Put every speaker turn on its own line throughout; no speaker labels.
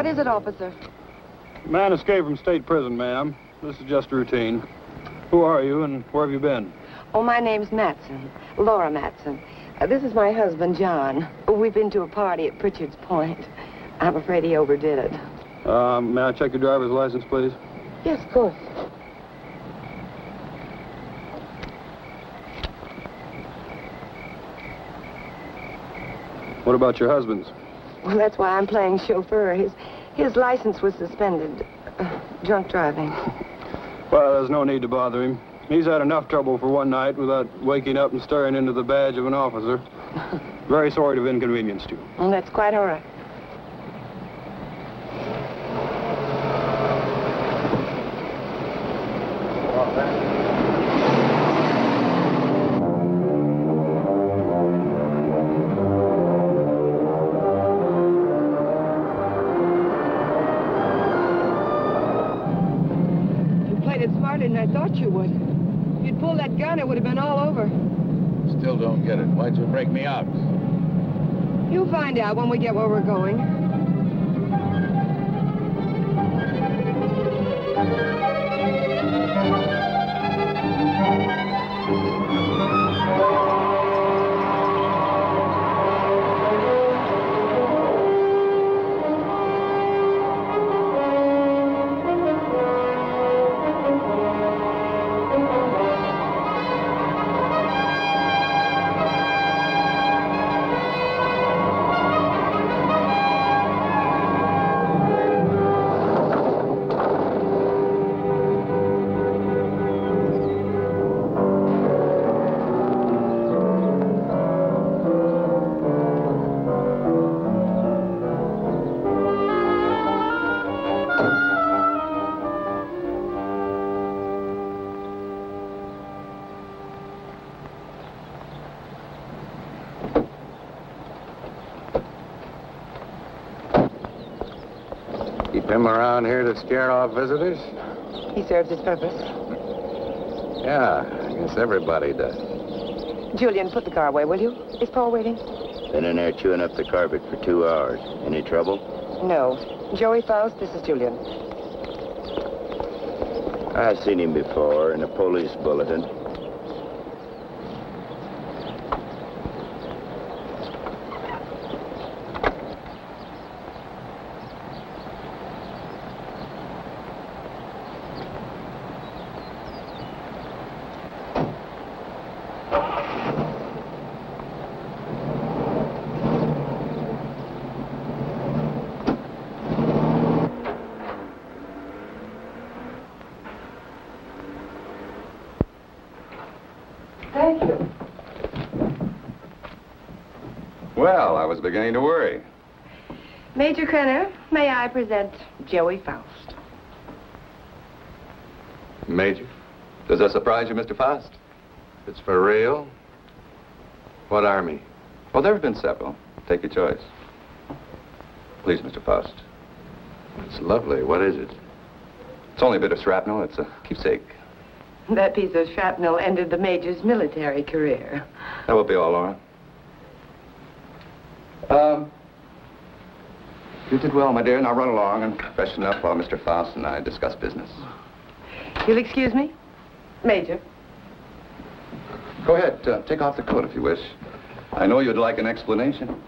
What is it, officer?
Man escaped from state prison, ma'am. This is just routine. Who are you and where have you been?
Oh, my name's Matson. Laura Matson. This is my husband, John. We've been to a party at Pritchard's Point. I'm afraid he overdid it.
May I check your driver's license, please?
Yes, of course.
What about your husband's?
Well, that's why I'm playing chauffeur. His license was suspended. Drunk driving.
Well, there's no need to bother him. He's had enough trouble for one night without waking up and staring into the badge of an officer. Very sorry to have inconvenienced you.
Well, that's quite all right. And I thought you would. If you'd pulled that gun, it would have been all over.
Still don't get it. Why'd you break me out?
You'll find out when we get where we're going.
Him around here to scare off visitors?
He serves his purpose.
Yeah, I guess everybody does.
Julian, put the car away, will you? Is Paul waiting?
Been in there chewing up the carpet for 2 hours. Any trouble?
No. Joey Faust, this is Julian.
I've seen him before in a police bulletin.
Thank you.
Well, I was beginning to worry.
Major Krenner, may I present Joey Faust?
Major? Does that surprise you, Mr. Faust? It's for real? What army? Well, there have been several. Take your choice. Please, Mr. Faust. It's lovely. What is it? It's only a bit of shrapnel. It's a keepsake.
That piece of shrapnel ended the Major's military career.
That will be all, Laura. You did well, my dear. Now run along and freshen up while Mr. Faust and I discuss business.
You'll excuse me? Major.
Go ahead. Take off the coat if you wish. I know you'd like an explanation.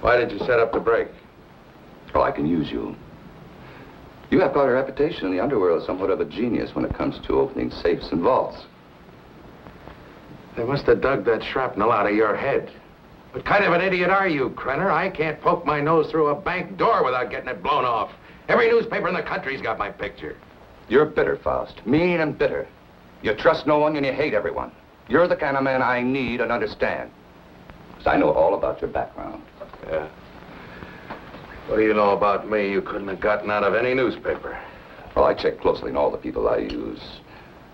Why did you set up the break? Oh, I can use you. You have quite a reputation in the underworld, somewhat of a genius when it comes to opening safes and vaults.
They must have dug that shrapnel out of your head. What kind of an idiot are you, Krenner? I can't poke my nose through a bank door without getting it blown off. Every newspaper in the country's got my picture.
You're bitter, Faust. Mean and bitter. You trust no one and you hate everyone. You're the kind of man I need and understand. Because I know all about your background.
Yeah. What do you know about me you couldn't have gotten out of any newspaper?
Well, I check closely on all the people I use.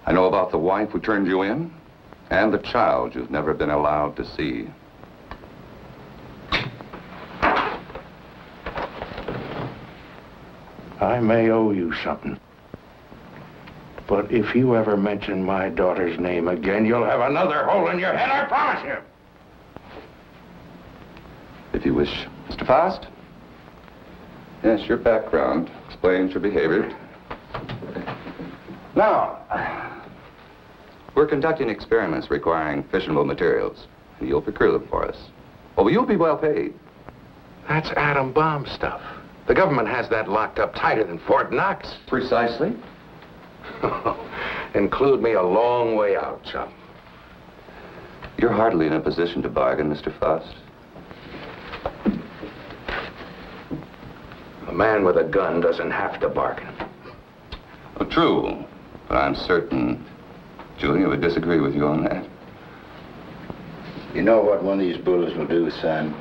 I know about the wife who turned you in and the child you've never been allowed to see.
I may owe you something. But if you ever mention my daughter's name again, you'll have another hole in your head, I promise you.
if you wish. Mr. Faust? Yes, your background explains your behavior. Now, we're conducting experiments requiring fissionable materials. And you'll procure them for us. Oh, you'll be well paid.
That's atom bomb stuff. The government has that locked up tighter than Fort Knox.
Precisely.
Include me a long way out, chum.
You're hardly in a position to bargain, Mr. Faust.
A man with a gun doesn't have to bargain.
Oh, true. But I'm certain Julian would disagree with you on that.
You know what one of these bullets will do, son?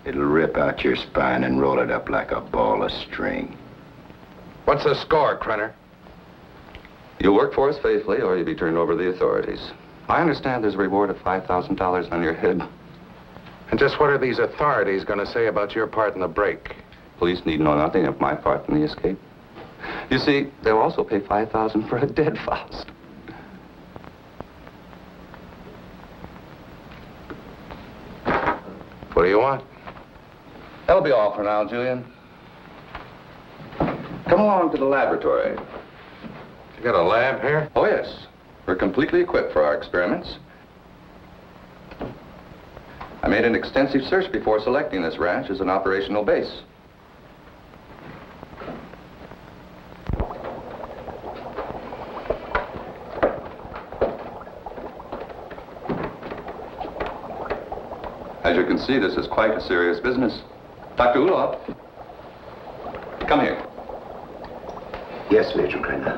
It'll rip out your spine and roll it up like a ball of string.
What's the score, Krenner?
You'll work for us faithfully, or you'll be turned over to the authorities. I understand there's a reward of $5,000 on your head.
And just what are these authorities going to say about your part in the break?
Police need know nothing of my part in the escape. You see, they'll also pay $5,000 for a dead Faust.
What do you want?
That'll be all for now, Julian. Come along to the laboratory.
You got a lab here?
Oh, yes. We're completely equipped for our experiments. I made an extensive search before selecting this ranch as an operational base. As you can see, this is quite a serious business. Dr. Ulof, come here.
Yes, Major Krenner.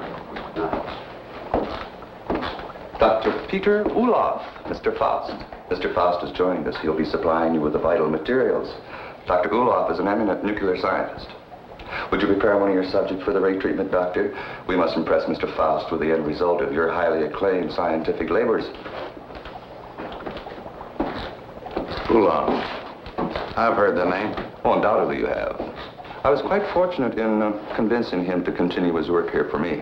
Dr. Peter Ulof, Mr. Faust. Mr. Faust has joined us. He'll be supplying you with the vital materials. Dr. Ulof is an eminent nuclear scientist. Would you prepare one of your subjects for the ray treatment, Doctor? We must impress Mr. Faust with the end result of your highly acclaimed scientific labors.
Ulof. I've heard the name.
Oh, undoubtedly you have. I was quite fortunate in convincing him to continue his work here for me.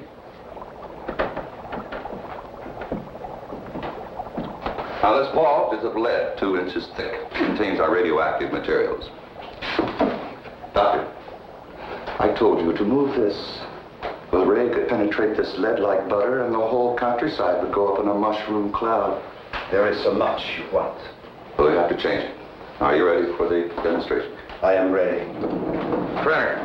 Now, this ball is of lead, 2 inches thick. It contains our radioactive materials. Doctor, I told you to move this. The ray could penetrate this lead like butter, and the whole countryside would go up in a mushroom cloud.
There is so much you want.
Well, we have to change it. Are you ready for the demonstration?
I am ready.
Krenner.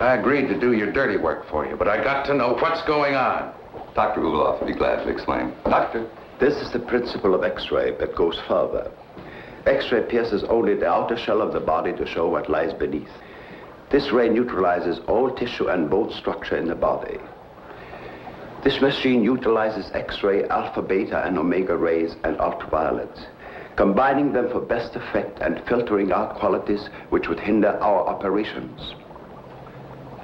I agreed to do your dirty work for you, but I got to know what's going on.
Dr. Ulof would be glad to explain. Doctor?
This is the principle of X-ray that goes further. X-ray pierces only the outer shell of the body to show what lies beneath. This ray neutralizes all tissue and bone structure in the body. This machine utilizes X-ray, alpha, beta, and omega rays and ultraviolet, combining them for best effect and filtering out qualities which would hinder our operations.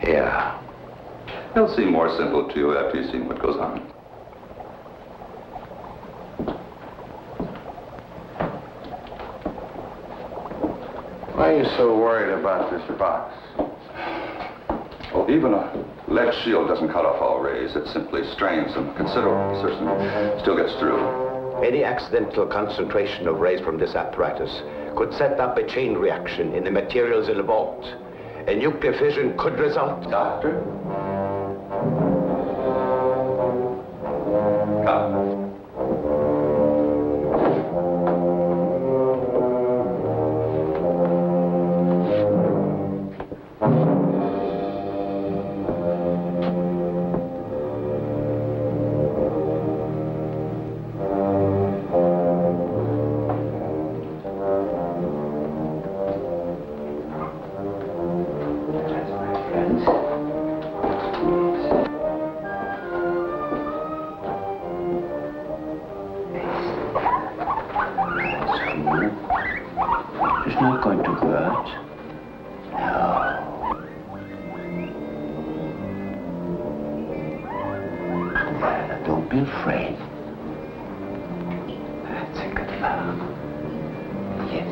Yeah.
It'll seem more simple to you after you've seen what goes on.
Why are you so worried about this box?
Well, even a lead shield doesn't cut off all rays. It simply strains them. Considerable portion still gets through.
Any accidental concentration of rays from this apparatus could set up a chain reaction in the materials involved. A nuclear fission could result.
Doctor? Come.
It's not going to hurt. No. Don't be afraid. That's a good fellow. Yes.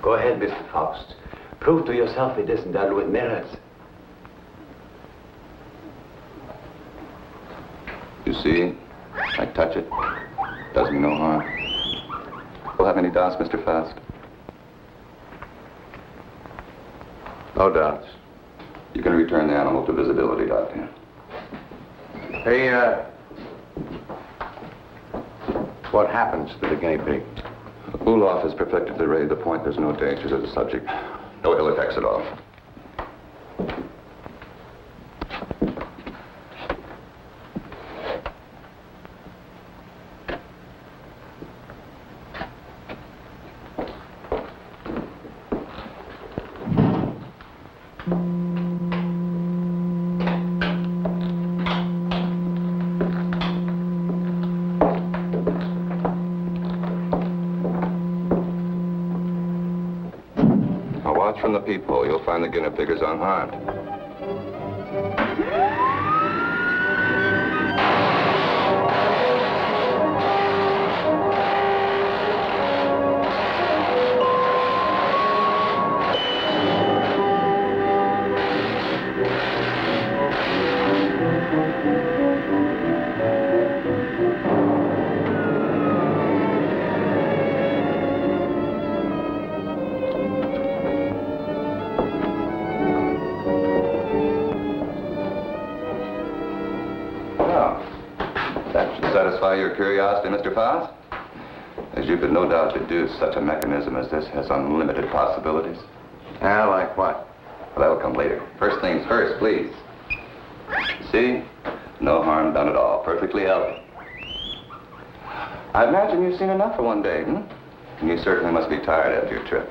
Go ahead, Mr. Faust. Prove to yourself it isn't done with mirrors.
You see, I touch it. Does me no harm. We'll have any doubts, Mr. Faust?
No doubts.
You can return the animal to visibility, Doctor.
Hey, what happens to the guinea pig?
Ulof has perfected the ray to the point there's no danger to the subject. No ill effects at all. From the peephole, you'll find the guinea pig is unharmed. Satisfy your curiosity, Mr. Faust? As you could no doubt deduce, such a mechanism as this has unlimited possibilities.
Yeah, like what?
Well, that'll come later. First things first, please. See? No harm done at all. Perfectly healthy. I imagine you've seen enough for one day, hmm? And you certainly must be tired after your trip.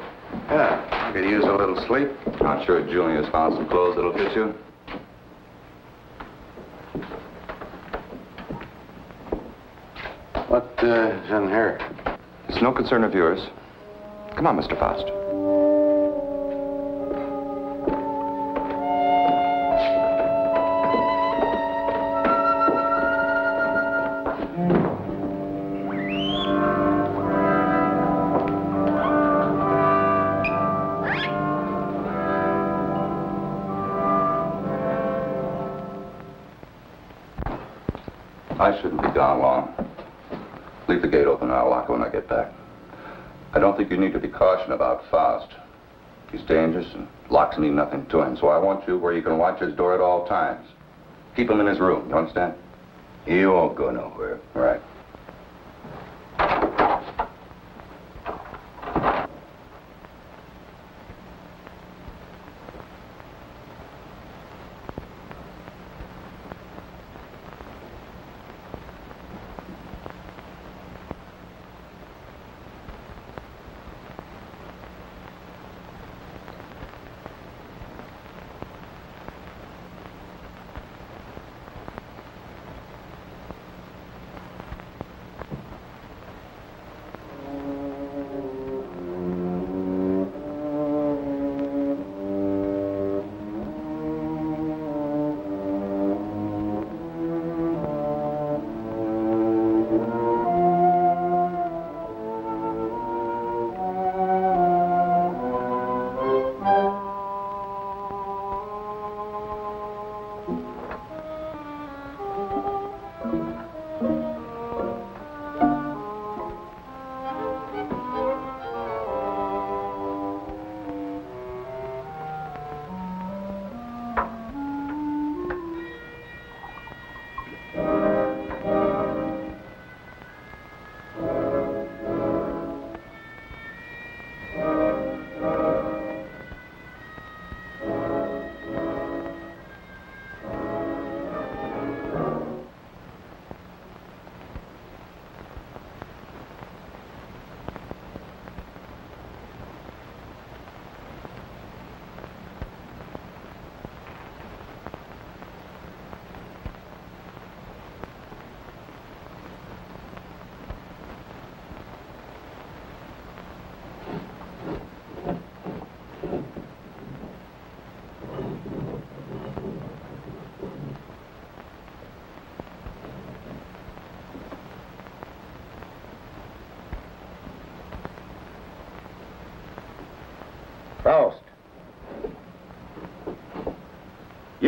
Yeah, I could use a little sleep.
I'm sure Julian has found some clothes that'll fit you.
What is in here?
It's no concern of yours. Come on, Mr. Faust. I shouldn't be gone long. Leave the gate open and I'll lock it when I get back. I don't think you need to be cautious about Faust. He's dangerous and locks mean nothing to him, so I want you where you can watch his door at all times. Keep him in his room, you understand?
He won't go nowhere.
All right.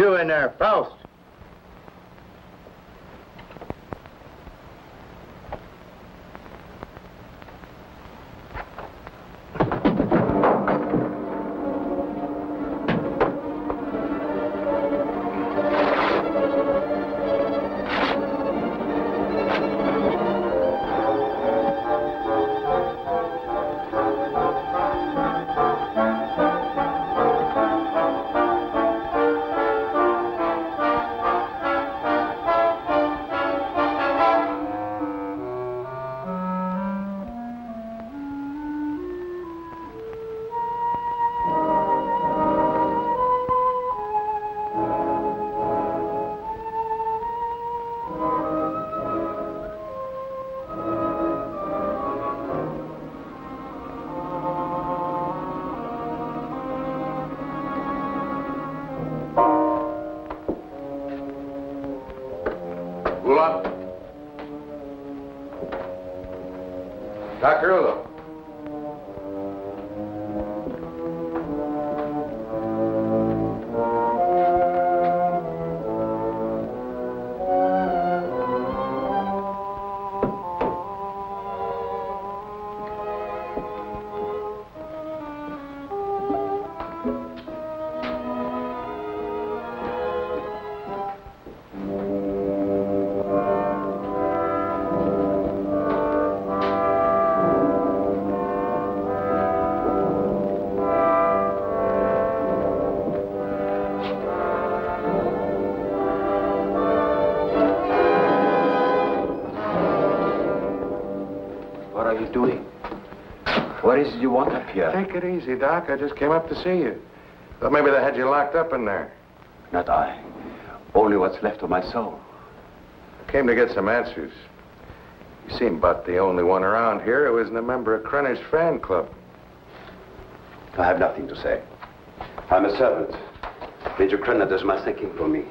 You in there, Faust.
Ulof. Dr. Ulof.
What are you doing? What is it you want up here?
Take it easy, Doc. I just came up to see you. Thought maybe they had you locked up in there.
Not I. Only what's left of my soul.
I came to get some answers. You seem about the only one around here who isn't a member of Krenner's fan club.
I have nothing to say. I'm a servant. Major Krenner does my thinking for me.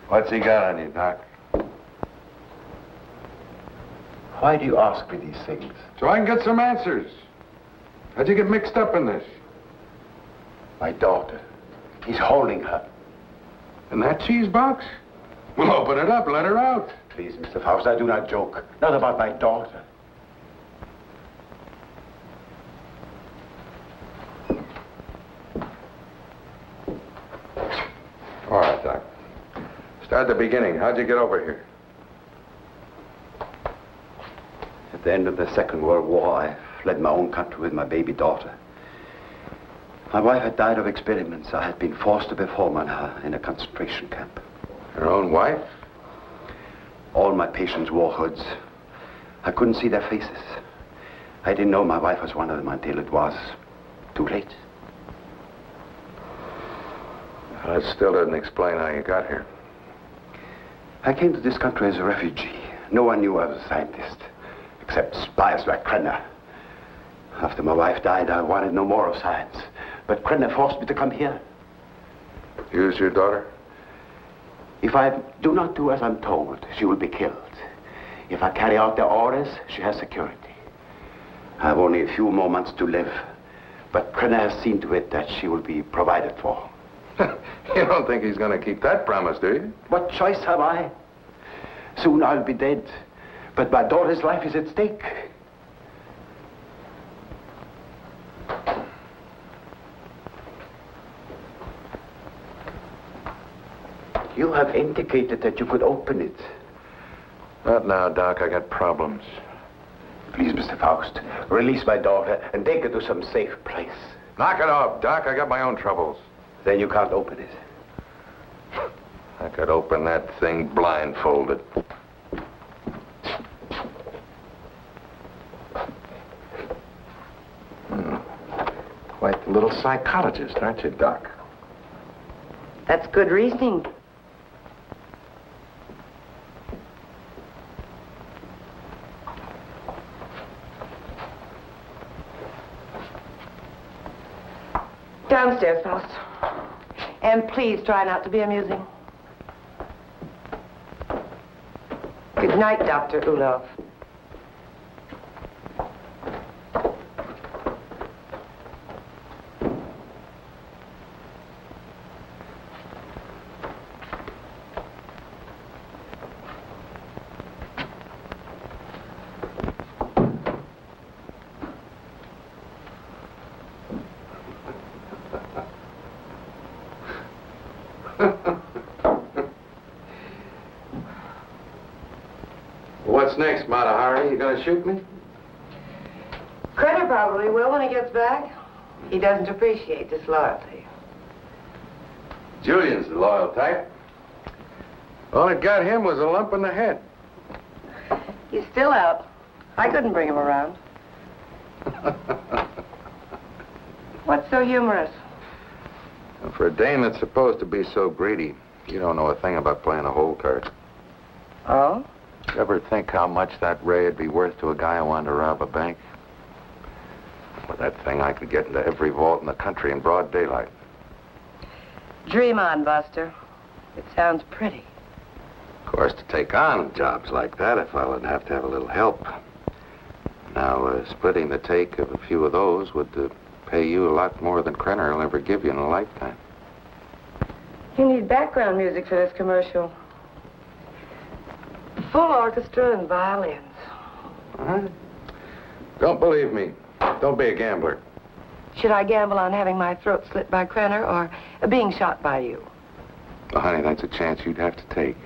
What's he got on you, Doc?
Why do you ask me these things?
So I can get some answers. How'd you get mixed up in this?
My daughter. He's holding her.
In that cheese box? Well, open it up, let her out.
Please, Mr. Faust, I do not joke. Not about my daughter.
All right, Doc. Start at the beginning. How'd you get over here?
At the end of the Second World War, I fled my own country with my baby daughter. My wife had died of experiments. I had been forced to perform on her in a concentration camp.
Your own wife?
All my patients wore hoods. I couldn't see their faces. I didn't know my wife was one of them until it was too late.
That still doesn't explain how you got here.
I came to this country as a refugee. No one knew I was a scientist, except spies like Krenner. After my wife died, I wanted no more of science. But Krenner forced me to come here.
Use your daughter?
If I do not do as I'm told, she will be killed. If I carry out their orders, she has security. I have only a few more months to live, but Krenner has seen to it that she will be provided for.
You don't think he's going to keep that promise, do you?
What choice have I? Soon I'll be dead, but my daughter's life is at stake. You have indicated that you could open it.
Not now, Doc. I got problems.
Please, Mr. Faust, release my daughter and take her to some safe place.
Knock it off, Doc. I got my own troubles.
Then you can't open it.
I could open that thing blindfolded. Quite the little psychologist, aren't you, Doc?
That's good reasoning. Downstairs, Faust. And please try not to be amusing. Good night, Dr. Ulof.
What's next, Mata Hari? You gonna shoot me?
Krenner probably will when he gets back. He doesn't appreciate disloyalty.
Julian's the loyal type. All it got him was a lump in the head.
He's still out. I couldn't bring him around. What's so humorous?
For a dame that's supposed to be so greedy, you don't know a thing about playing a hole card.
Oh?
You ever think how much that ray would be worth to a guy who wanted to rob a bank? With that thing, I could get into every vault in the country in broad daylight.
Dream on, Buster. It sounds pretty.
Of course, to take on jobs like that, a fellow would have to have a little help. Now, splitting the take of a few of those would pay you a lot more than Krenner will ever give you in a lifetime.
You need background music for this commercial. Full orchestra and violins.
Don't believe me. Don't be a gambler.
Should I gamble on having my throat slit by Krenner or being shot by you?
Well, honey, that's a chance you'd have to take.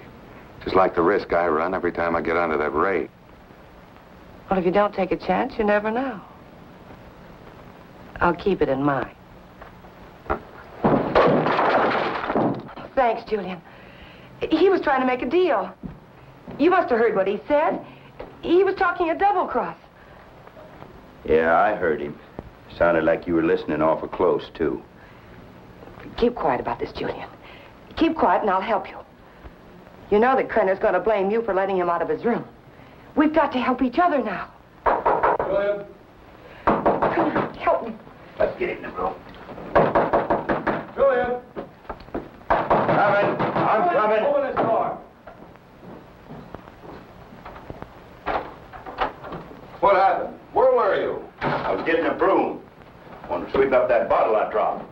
Just like the risk I run every time I get onto that ray.
Well, if you don't take a chance, you never know. I'll keep it in mind. Thanks, Julian. He was trying to make a deal. You must have heard what he said. He was talking a double cross.
Yeah, I heard him. Sounded like you were listening awful close, too.
Keep quiet about this, Julian. Keep quiet and I'll help you. You know that Krenner's going to blame you for letting him out of his room. We've got to help each other now.
Julian?
Krenner, help me.
Let's get in the room.
Julian?
Coming. I'm coming.
Open this door.
What happened? Where were you?
I was getting a broom. Want to sweep up that bottle I dropped.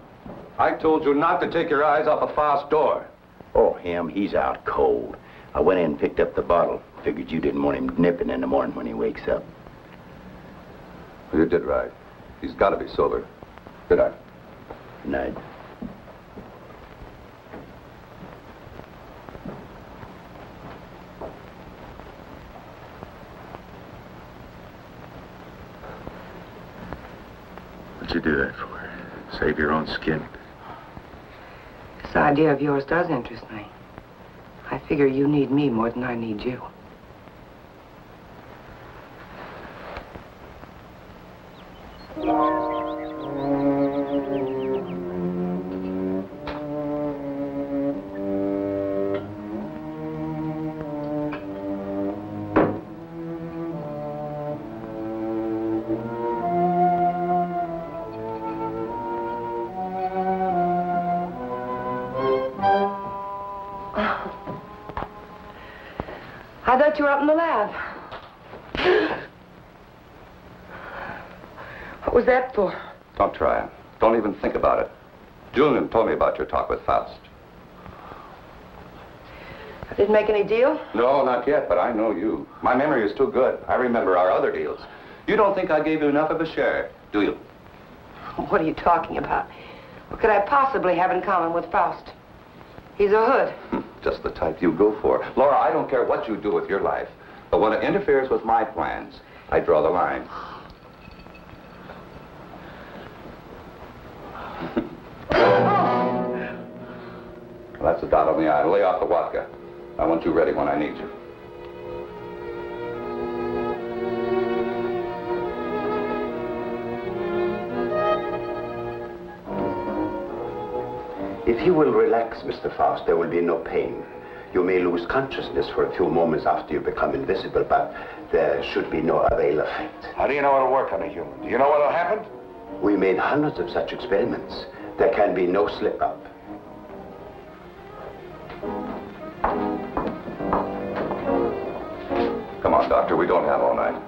I told you not to take your eyes off of Faust's door.
Oh, him, he's out cold. I went in and picked up the bottle. Figured you didn't want him nipping in the morning when he wakes up.
You did right. He's got to be sober. Good night.
Night.
What'd you do that for? Save your own skin?
This idea of yours does interest me. I figure you need me more than I need you. I thought you were up in the lab. What was that for?
Don't try it. Don't even think about it. Julian told me about your talk with Faust.
I didn't make any deal?
No, not yet, but I know you. My memory is too good. I remember our other deals. You don't think I gave you enough of a share, do you?
What are you talking about? What could I possibly have in common with Faust? He's a hood.
Just the type you go for. Laura, I don't care what you do with your life, but when it interferes with my plans, I draw the line. Well, that's a dot on the I. Lay off the vodka. I want you ready when I need you.
If you will relax, Mr. Faust, there will be no pain. You may lose consciousness for a few moments after you become invisible, but there should be no other ill effect.
How do you know it'll work on a human? Do you know what'll happen?
We made hundreds of such experiments. There can be no slip-up.
Come on, Doctor, we don't have all night.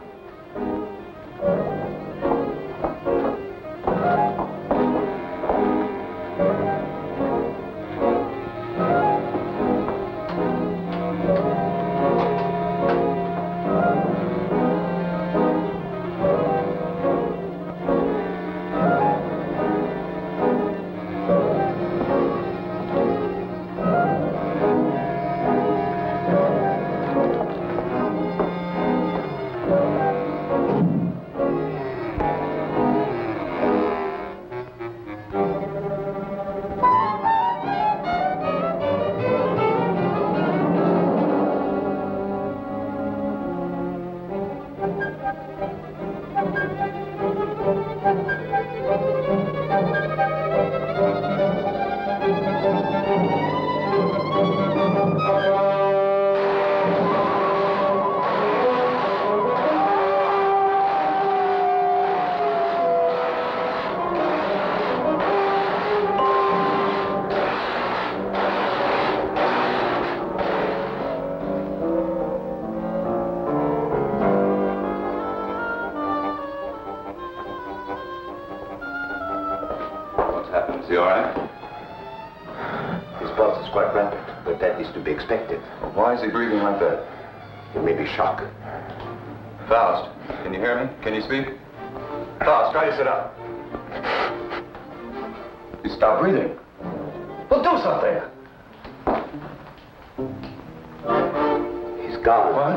Is he all right?
His pulse is quite rapid, but that is to be expected.
Why is he breathing like that?
It may be shock.
Faust, can you hear me? Can you speak? Faust, try to sit up. He stopped breathing. Well, do something.
He's gone.
What?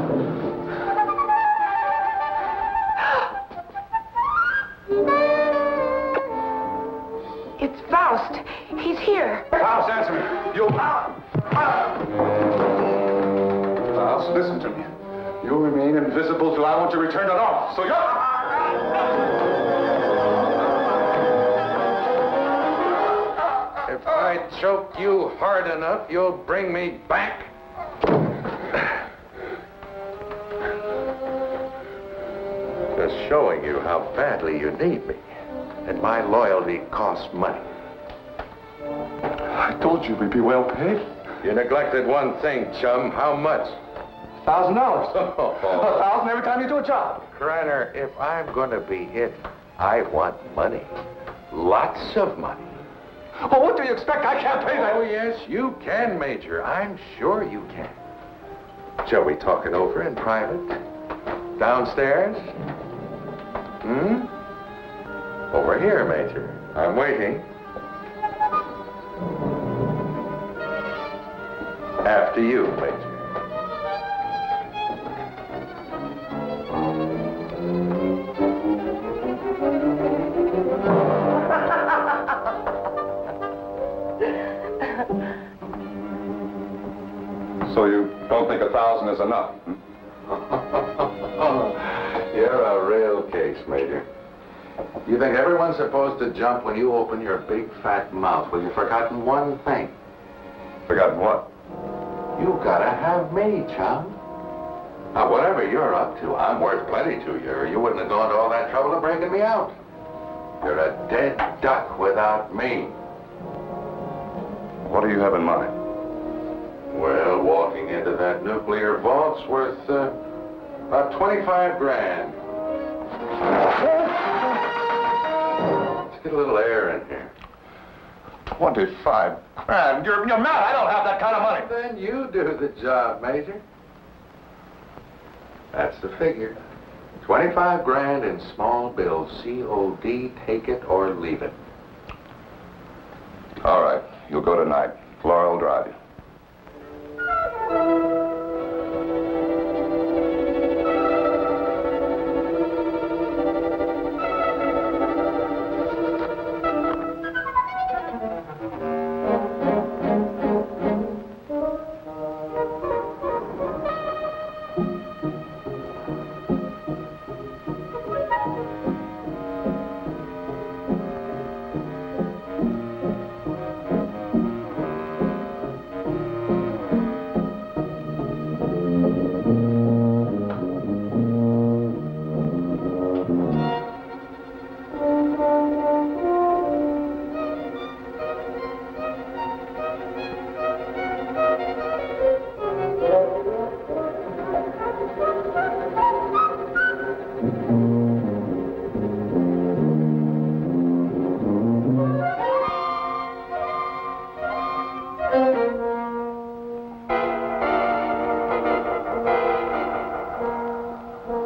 It's Faust. He's here.
Faust, answer me. You... Faust, listen to me. You'll remain invisible till I want to return to normal. So you're...
If I choke you hard enough, you'll bring me back. Just showing you how badly you need me. And my loyalty costs money.
I told you we'd be well paid.
You neglected one thing, chum. How much?
$1,000. $1,000 every time you do a job.
Krenner, if I'm going to be hit, I want money. Lots of money.
Well, what do you expect? I can't pay that.
Oh, yes, you can, Major. I'm sure you can. Shall we talk it over in private? Downstairs? Over here, Major. I'm waiting. After you, Major.
So you don't think 1,000 is enough?
You're a real case, Major. You think everyone's supposed to jump when you open your big fat mouth? Well, you've forgotten one thing.
Forgotten what?
You gotta have me, chum. Now, whatever you're up to, I'm worth plenty to you, or you wouldn't have gone to all that trouble of breaking me out. You're a dead duck without me.
What do you have in mind?
Well, walking into that nuclear vault's worth about 25 grand. Let's get a little air in here.
25 grand? You're mad. I don't have that kind of money.
Then you do the job, Major. That's the figure. 25 grand in small bills. COD, take it or leave it.
All right. You'll go tonight. Flora will drive you.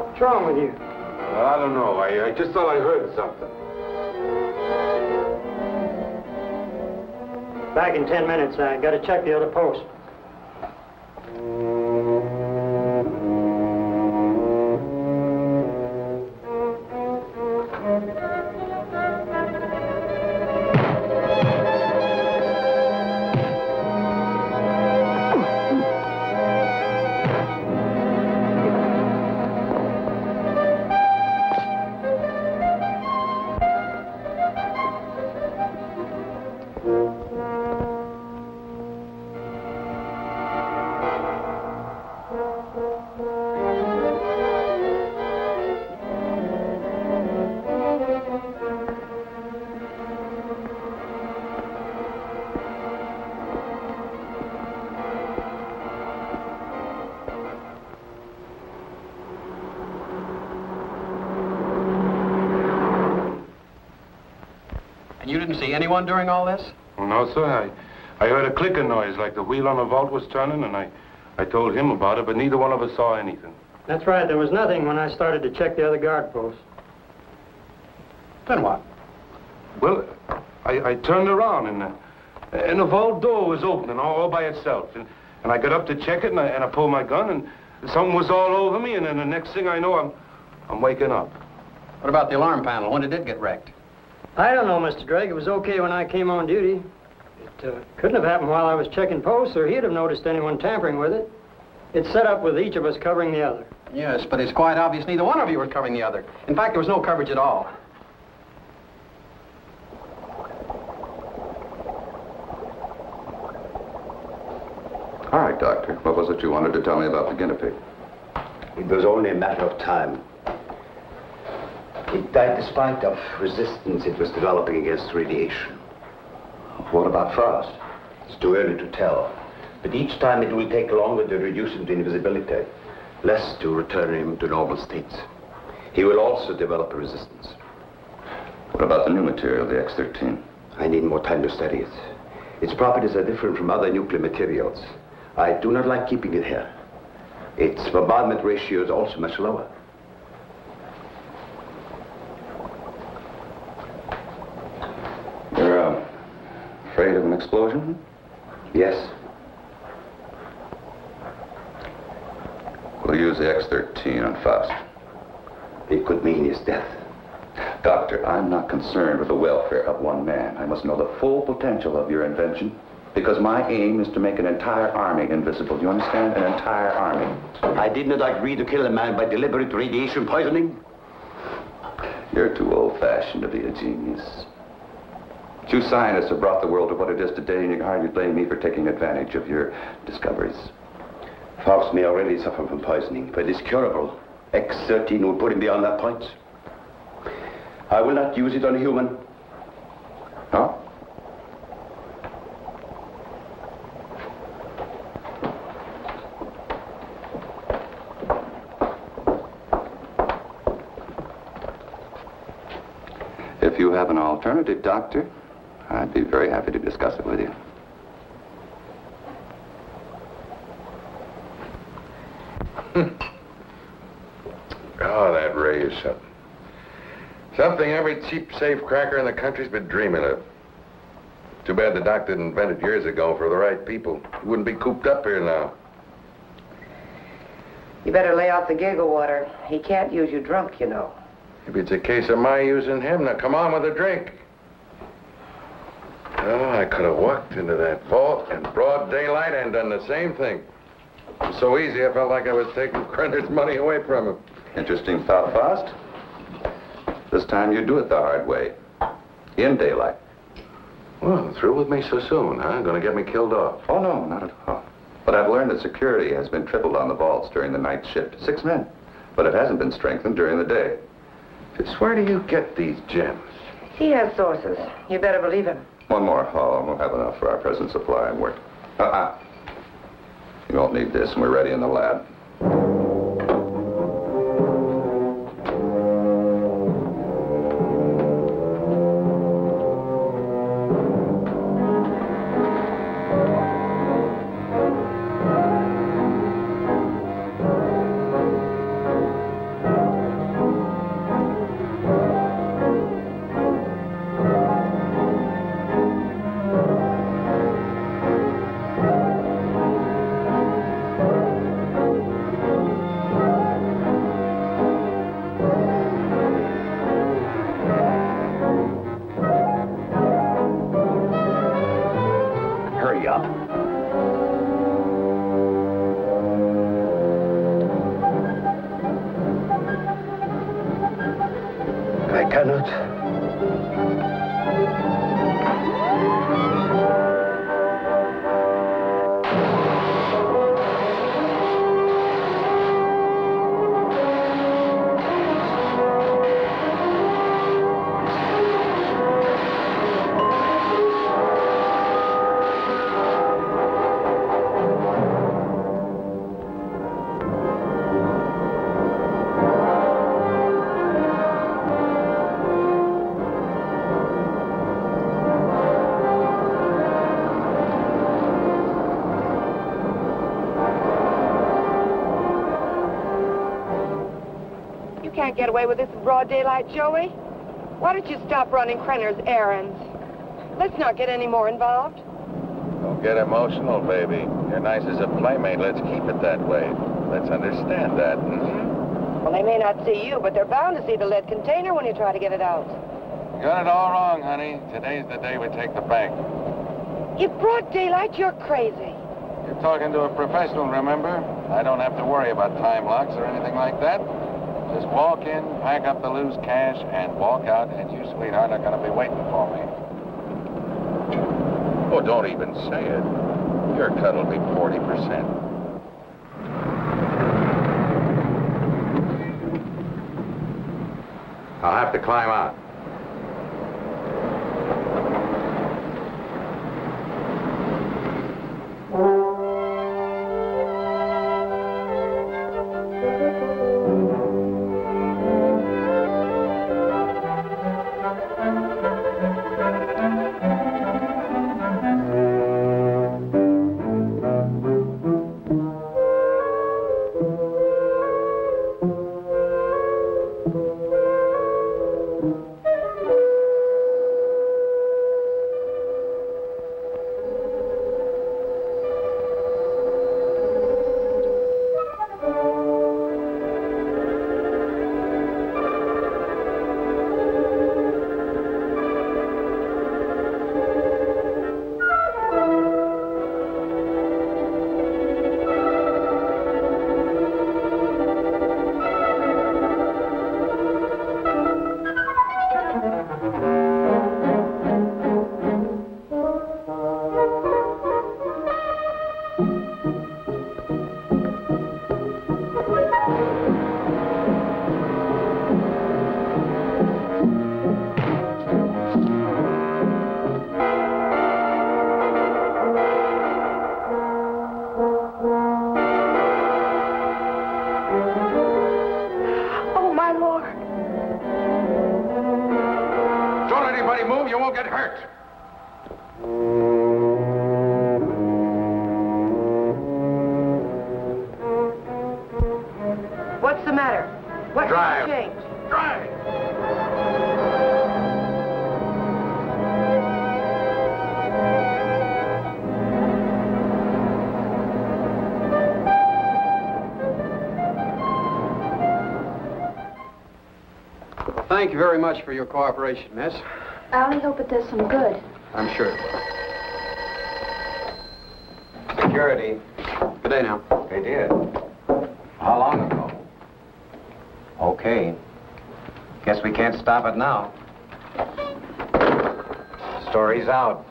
What's wrong with you?
I don't know. I just thought I heard something.
Back in 10 minutes. I got to check the other post.
You didn't see anyone during all this?
No, sir. I heard a clicking noise like the wheel on the vault was turning, and I told him about it, but neither one of us saw anything.
That's right. There was nothing when I started to check the other guard posts.
Then what?
Well, I turned around, and the vault door was opening all by itself. And I got up to check it, and I pulled my gun, and something was all over me, and then the next thing I know, I'm waking up.
What about the alarm panel? When did it get wrecked?
I don't know, Mr. Drake. It was okay when I came on duty. It couldn't have happened while I was checking posts, or he'd have noticed anyone tampering with it. It's set up with each of us covering the other.
Yes, but it's quite obvious neither one of you was covering the other. In fact, there was no coverage at all.
All right, Doctor. What was it you wanted to tell me about the guinea pig?
It was only a matter of time. It died despite of resistance it was developing against radiation. What about Faust? It's too early to tell. But each time it will take longer to reduce him to invisibility, less to return him to normal states. He will also develop a resistance.
What about the new material, the X-13?
I need more time to study it. Its properties are different from other nuclear materials. I do not like keeping it here. Its bombardment ratio is also much lower.
You're afraid of an explosion?
Yes.
We'll use the X-13 on Faust.
It could mean his death.
Doctor, I'm not concerned with the welfare of one man. I must know the full potential of your invention, because my aim is to make an entire army invisible. Do you understand? An entire army.
I did not agree to kill a man by deliberate radiation poisoning.
You're too old-fashioned to be a genius. You scientists have brought the world to what it is today, and you can hardly blame me for taking advantage of your discoveries.
Faust may already suffer from poisoning, but it's curable. X-13 will put him beyond that point. I will not use it on a human.
Huh? If you have an alternative, Doctor, I'd be very happy to discuss it with you.
Oh, that ray is something. Something every cheap safecracker in the country's been dreaming of. Too bad the doc didn't invent it years ago for the right people. He wouldn't be cooped up here now.
You better lay off the giggle water. He can't use you drunk, you know.
Maybe it's a case of my using him. Now, come on with a drink. Oh, I could have walked into that vault in broad daylight and done the same thing. It was so easy, I felt like I was taking Krenner's money away from him.
Interesting thought, Faust. This time you do it the hard way. In daylight.
Well, through with me so soon, huh? Gonna get me killed off?
Oh, no, not at all. But I've learned that security has been tripled on the vaults during the night shift. 6 men. But it hasn't been strengthened during the day.
Just where do you get these gems?
He has sources. You better believe him.
One more haul, and we'll have enough for our present supply and work. You won't need this, and we're ready in the lab.
can't get away with this in broad daylight, Joey. Why don't you stop running Krenner's errands? Let's not get any more involved.
Don't get emotional, baby. You're nice as a playmate. Let's keep it that way. Let's understand that,
Well, they may not see you, but they're bound to see the lead container when you try to get it out.
You got it all wrong, honey. Today's the day we take the bank.
In broad daylight, you're crazy.
You're talking to a professional, remember? I don't have to worry about time locks or anything like that. Just walk in, pack up the loose cash, and walk out, and you, sweetheart, are going to be waiting for me. Oh, don't even say it. Your cut will be 40%. I'll have to climb out.
What's the matter? What
Drive.
Change?
Drive.
Well, thank you very much for your cooperation, miss.
I only hope it does some good.
I'm sure.
Security.
Good day now.
They did. How long ago? Okay. Guess we can't stop it now. Story's out.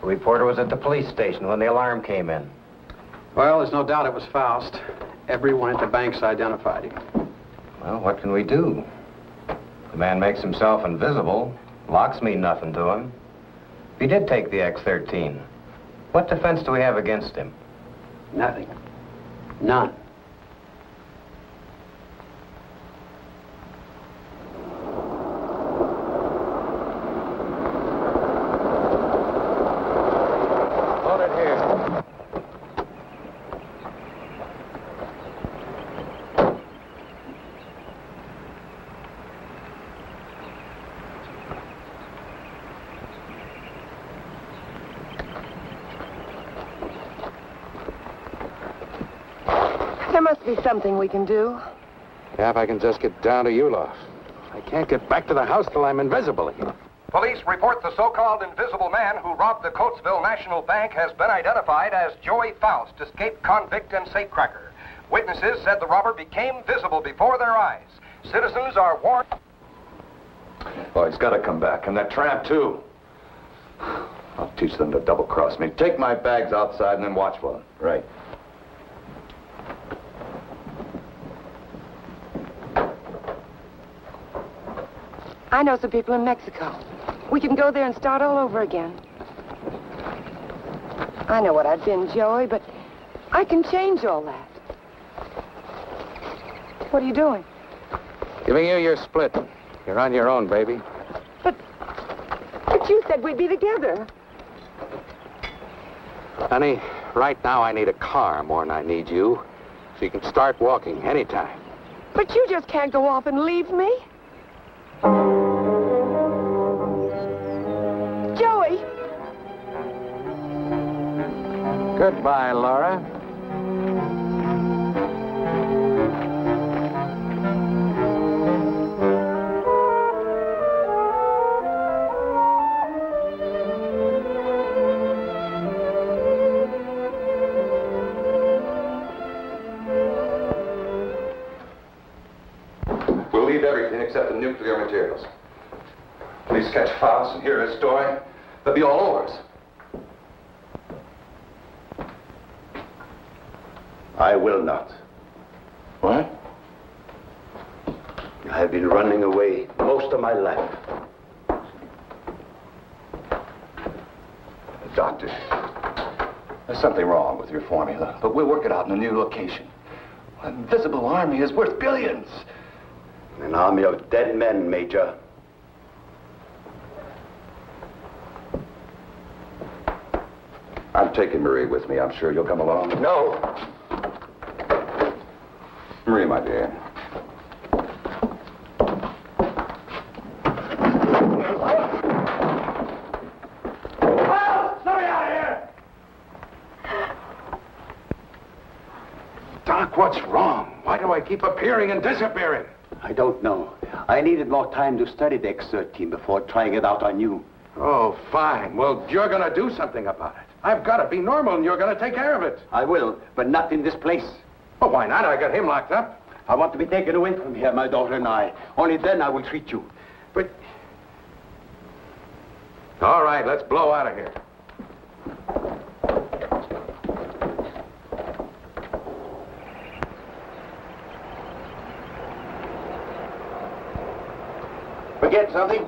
The reporter was at the police station when the alarm came in.
Well, there's no doubt it was Faust. Everyone at the bank's identified him.
Well, what can we do? The man makes himself invisible. Locks mean nothing to him. If he did take the X-13, what defense do we have against him?
Nothing. None.
Hold it here.
There must be something we can do.
Yeah, if I can just get down to Ulof. I can't get back to the house till I'm invisible again.
Police report the so-called invisible man who robbed the Coatesville National Bank has been identified as Joey Faust, escaped convict and safecracker. Witnesses said the robber became visible before their eyes. Citizens are warned.
Oh, he's got to come back. And that tramp, too. I'll teach them to double-cross me. Take my bags outside and then watch for them.
Right.
I know some people in Mexico. We can go there and start all over again. I know what I've been, Joey, but I can change all that. What are you doing?
Giving you your split. You're on your own, baby.
But you said we'd be together.
Honey, right now I need a car more than I need you. So you can start walking anytime.
But you just can't go off and leave me. Joey!
Goodbye, Laura.
We'll leave everything except the nuclear materials. Please catch Faust and hear his story. They'll be all over us.
I will not.
What?
I have been running away most of my life.
Doctor, there's something wrong with your formula, but we'll work it out in a new location. An invisible army is worth billions.
An army of dead men, Major.
I'm taking Marie with me. I'm sure you'll come along.
No.
Marie, my dear.
Doc, what's wrong? Why do I keep appearing and disappearing?
I don't know. I needed more time to study the X-13 before trying it out on you.
Oh, fine. Well, you're gonna do something about it. I've got to be normal, and you're gonna take care of it.
I will, but not in this place.
Well, why not? I got him locked up.
I want to be taken away from here, my daughter and I. Only then I will treat you.
But... All right, let's blow out of here.
Forget something?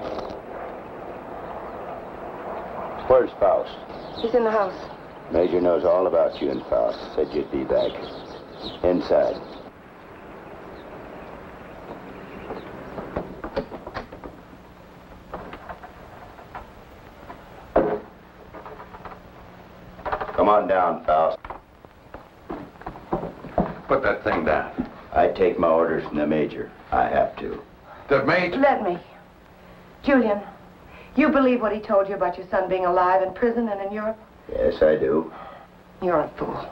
Where's Faust?
He's in the house.
Major knows all about you and Faust. Said you'd be back. Inside. Come on down, Faust.
Put that thing down.
I take my orders from the Major. I have to.
The Major?
Let me. Julian, you believe what he told you about your son being alive in prison and in Europe?
Yes, I do.
You're a fool.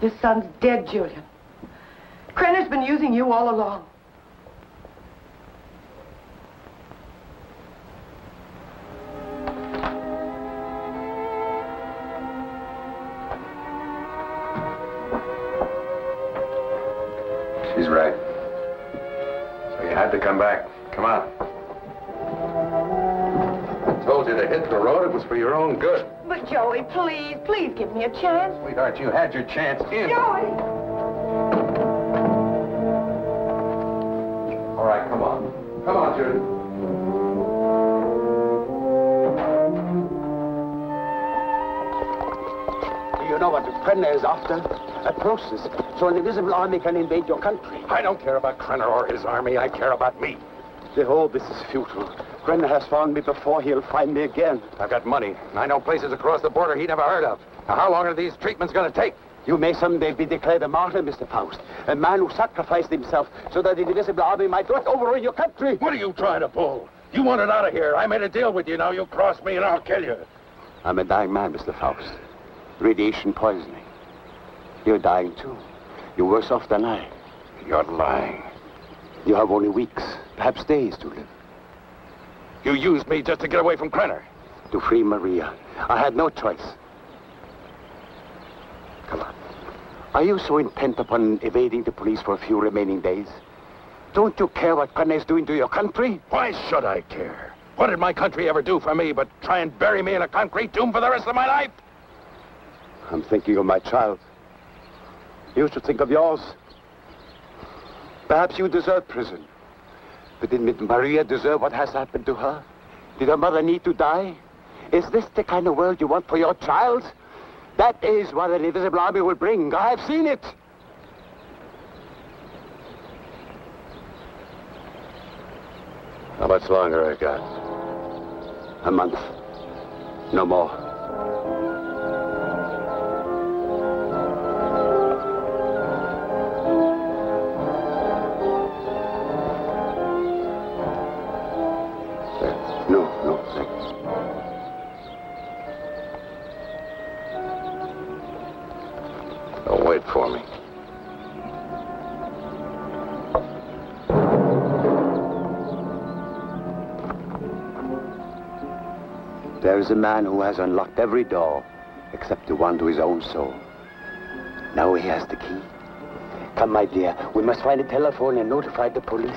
Your son's dead, Julian. Krenner's been using you all along.
She's right. So you had to come back. Come on. I told you to hit the road. It was for your own good.
But Joey, please, please give me a chance.
Sweetheart, you had your chance in.
Joey!
All right, come on. Come on, Judy.
Do you know what Krenner is after? A process, so an invisible army can invade your country.
I don't care about Krenner or his army. I care about me.
The whole this is futile. Krenner has found me before. He'll find me again.
I've got money. I know places across the border he never heard of. Now, how long are these treatments going to take?
You may someday be declared a martyr, Mr. Faust. A man who sacrificed himself so that the invisible army might not overrun your country.
What are you trying to pull? You want it out of here. I made a deal with you. Now you cross me and I'll kill you.
I'm a dying man, Mr. Faust. Radiation poisoning. You're dying, too. You're worse off than I.
You're lying.
You have only weeks, perhaps days to live.
You used me just to get away from Krenner.
To free Maria. I had no choice. Come on. Are you so intent upon evading the police for a few remaining days? Don't you care what Krenner is doing to your country?
Why should I care? What did my country ever do for me but try and bury me in a concrete tomb for the rest of my life?
I'm thinking of my child. You should think of yours. Perhaps you deserve prison. But did Maria deserve what has happened to her? Did her mother need to die? Is this the kind of world you want for your child? That is what an invisible army will bring. I have seen it.
How much longer I got?
A month. No more. There is a man who has unlocked every door except the one to his own soul. Now he has the key. Come, my dear. We must find a telephone and notify the police.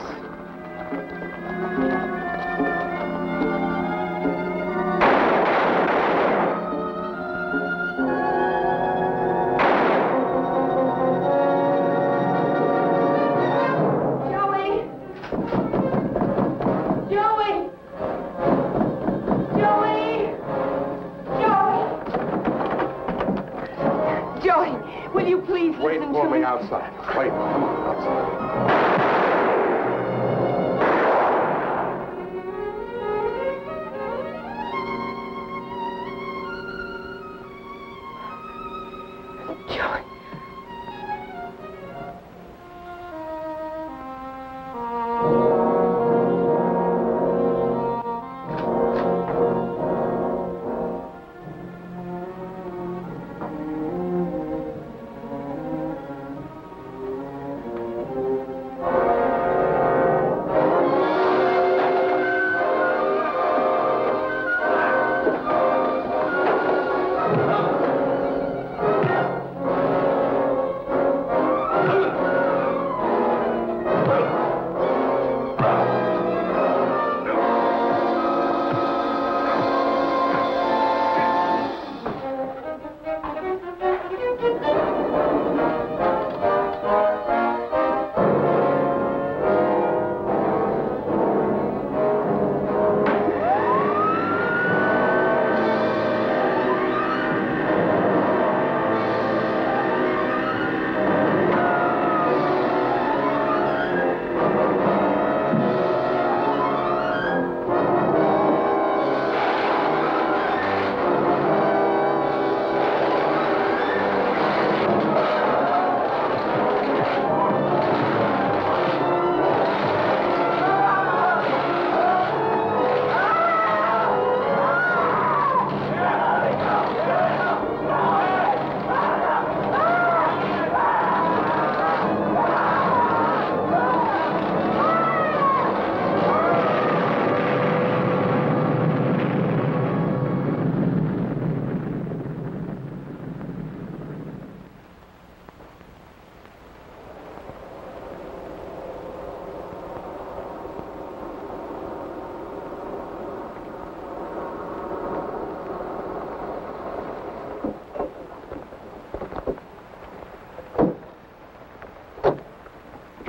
Outside. Wait, come on, outside.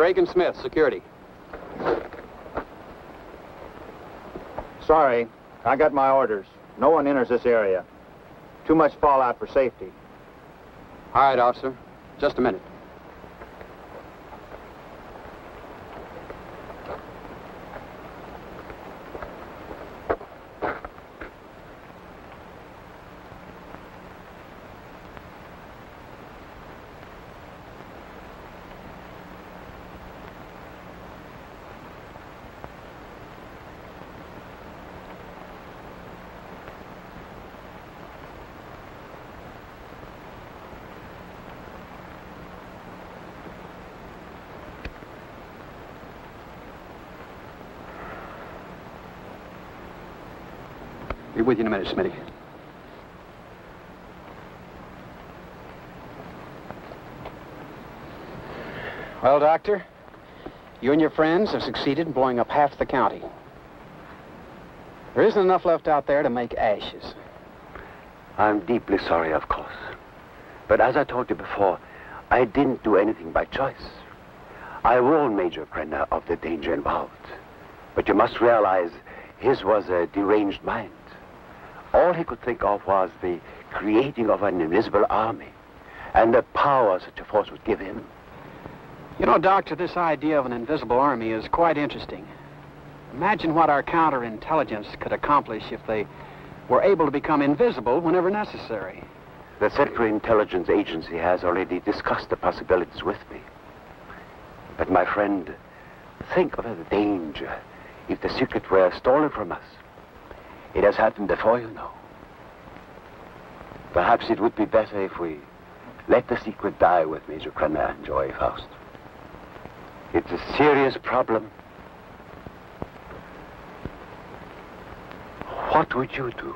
Drake and Smith, security.
Sorry, I got my orders. No one enters this area. Too much fallout for safety.
All right, officer. Just a minute. Be with you in a minute, Smitty. Well, Doctor, you and your friends have succeeded in blowing up half the county. There isn't enough left out there to make ashes.
I'm deeply sorry, of course. But as I told you before, I didn't do anything by choice. I warned Major Krenner of the danger involved. But you must realize his was a deranged mind. All he could think of was the creating of an invisible army and the power such a force would give him.
You know, Doctor, this idea of an invisible army is quite interesting. Imagine what our counterintelligence could accomplish if they were able to become invisible whenever necessary.
The Central Intelligence Agency has already discussed the possibilities with me. But my friend, think of the danger if the secret were stolen from us. It has happened before, you know. Perhaps it would be better if we let the secret die with Major Krenner and Joey Faust. It's a serious problem. What would you do?